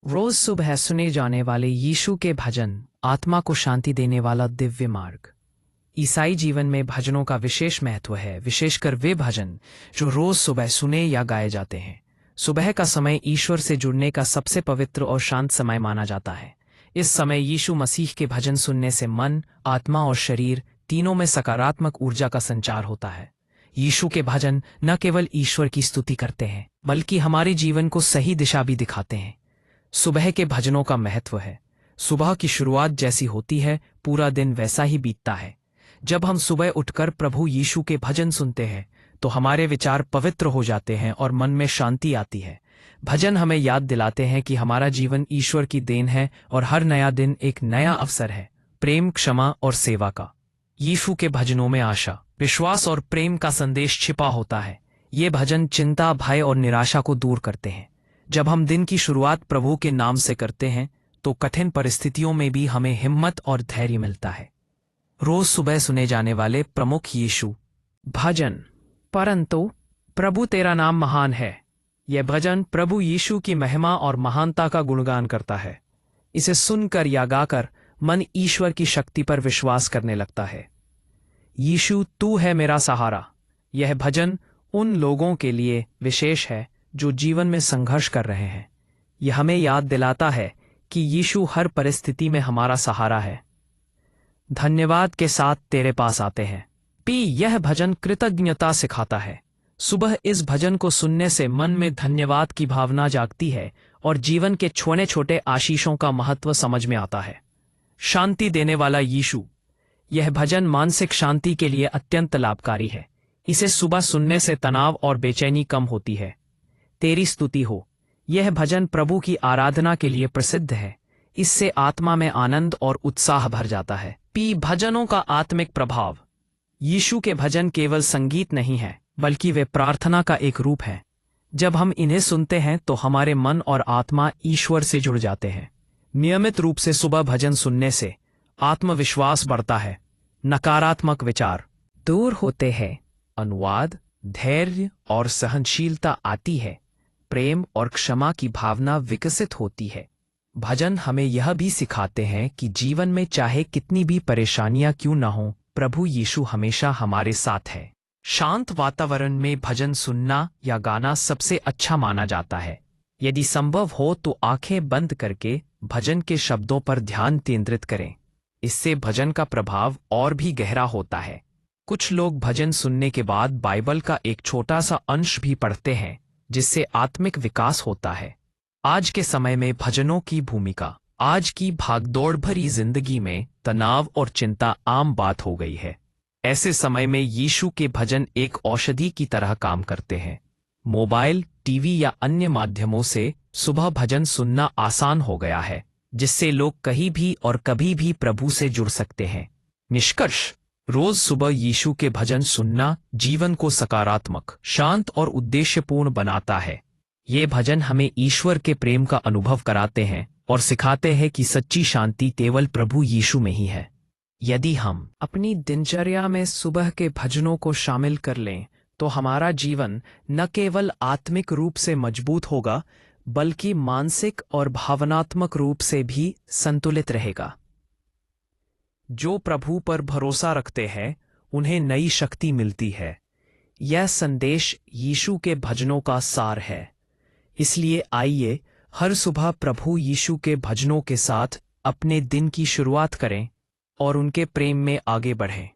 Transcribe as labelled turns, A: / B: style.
A: रोज सुबह सुने जाने वाले यीशु के भजन आत्मा को शांति देने वाला दिव्य मार्ग। ईसाई जीवन में भजनों का विशेष महत्व है, विशेषकर वे भजन जो रोज सुबह सुने या गाए जाते हैं। सुबह का समय ईश्वर से जुड़ने का सबसे पवित्र और शांत समय माना जाता है। इस समय यीशु मसीह के भजन सुनने से मन, आत्मा और शरीर तीनों में सकारात्मक ऊर्जा का संचार होता है। यीशु के भजन न केवल ईश्वर की स्तुति करते हैं, बल्कि हमारे जीवन को सही दिशा भी दिखाते हैं। सुबह के भजनों का महत्व है। सुबह की शुरुआत जैसी होती है, पूरा दिन वैसा ही बीतता है। जब हम सुबह उठकर प्रभु यीशु के भजन सुनते हैं तो हमारे विचार पवित्र हो जाते हैं और मन में शांति आती है। भजन हमें याद दिलाते हैं कि हमारा जीवन ईश्वर की देन है और हर नया दिन एक नया अवसर है प्रेम, क्षमा और सेवा का। यीशु के भजनों में आशा, विश्वास और प्रेम का संदेश छिपा होता है। ये भजन चिंता, भय और निराशा को दूर करते हैं। जब हम दिन की शुरुआत प्रभु के नाम से करते हैं तो कठिन परिस्थितियों में भी हमें हिम्मत और धैर्य मिलता है। रोज सुबह सुने जाने वाले प्रमुख यीशु भजन। परंतु प्रभु तेरा नाम महान है। यह भजन प्रभु यीशु की महिमा और महानता का गुणगान करता है। इसे सुनकर या गाकर मन ईश्वर की शक्ति पर विश्वास करने लगता है। यीशु तू है मेरा सहारा। यह भजन उन लोगों के लिए विशेष है जो जीवन में संघर्ष कर रहे हैं। यह हमें याद दिलाता है कि यीशु हर परिस्थिति में हमारा सहारा है। धन्यवाद के साथ तेरे पास आते हैं। यह भजन कृतज्ञता सिखाता है। सुबह इस भजन को सुनने से मन में धन्यवाद की भावना जागती है और जीवन के छोटे छोटे आशीषों का महत्व समझ में आता है। शांति देने वाला यीशु। यह भजन मानसिक शांति के लिए अत्यंत लाभकारी है। इसे सुबह सुनने से तनाव और बेचैनी कम होती है। तेरी स्तुति हो। यह भजन प्रभु की आराधना के लिए प्रसिद्ध है। इससे आत्मा में आनंद और उत्साह भर जाता है। भजनों का आत्मिक प्रभाव। यीशु के भजन केवल संगीत नहीं है, बल्कि वे प्रार्थना का एक रूप है। जब हम इन्हें सुनते हैं तो हमारे मन और आत्मा ईश्वर से जुड़ जाते हैं। नियमित रूप से सुबह भजन सुनने से आत्मविश्वास बढ़ता है, नकारात्मक विचार दूर होते हैं, अनुवाद, धैर्य और सहनशीलता आती है, प्रेम और क्षमा की भावना विकसित होती है। भजन हमें यह भी सिखाते हैं कि जीवन में चाहे कितनी भी परेशानियां क्यों न हो, प्रभु यीशु हमेशा हमारे साथ है। शांत वातावरण में भजन सुनना या गाना सबसे अच्छा माना जाता है। यदि संभव हो तो आंखें बंद करके भजन के शब्दों पर ध्यान केंद्रित करें। इससे भजन का प्रभाव और भी गहरा होता है। कुछ लोग भजन सुनने के बाद बाइबल का एक छोटा सा अंश भी पढ़ते हैं, जिससे आत्मिक विकास होता है। आज के समय में भजनों की भूमिका। आज की भागदौड़ भरी जिंदगी में तनाव और चिंता आम बात हो गई है। ऐसे समय में यीशु के भजन एक औषधि की तरह काम करते हैं। मोबाइल, टीवी या अन्य माध्यमों से सुबह भजन सुनना आसान हो गया है, जिससे लोग कहीं भी और कभी भी प्रभु से जुड़ सकते हैं। निष्कर्ष, रोज सुबह यीशु के भजन सुनना जीवन को सकारात्मक, शांत और उद्देश्यपूर्ण बनाता है। ये भजन हमें ईश्वर के प्रेम का अनुभव कराते हैं और सिखाते हैं कि सच्ची शांति केवल प्रभु यीशु में ही है। यदि हम अपनी दिनचर्या में सुबह के भजनों को शामिल कर लें तो हमारा जीवन न केवल आत्मिक रूप से मजबूत होगा, बल्कि मानसिक और भावनात्मक रूप से भी संतुलित रहेगा। जो प्रभु पर भरोसा रखते हैं उन्हें नई शक्ति मिलती है। यह संदेश यीशु के भजनों का सार है। इसलिए आइए हर सुबह प्रभु यीशु के भजनों के साथ अपने दिन की शुरुआत करें और उनके प्रेम में आगे बढ़ें।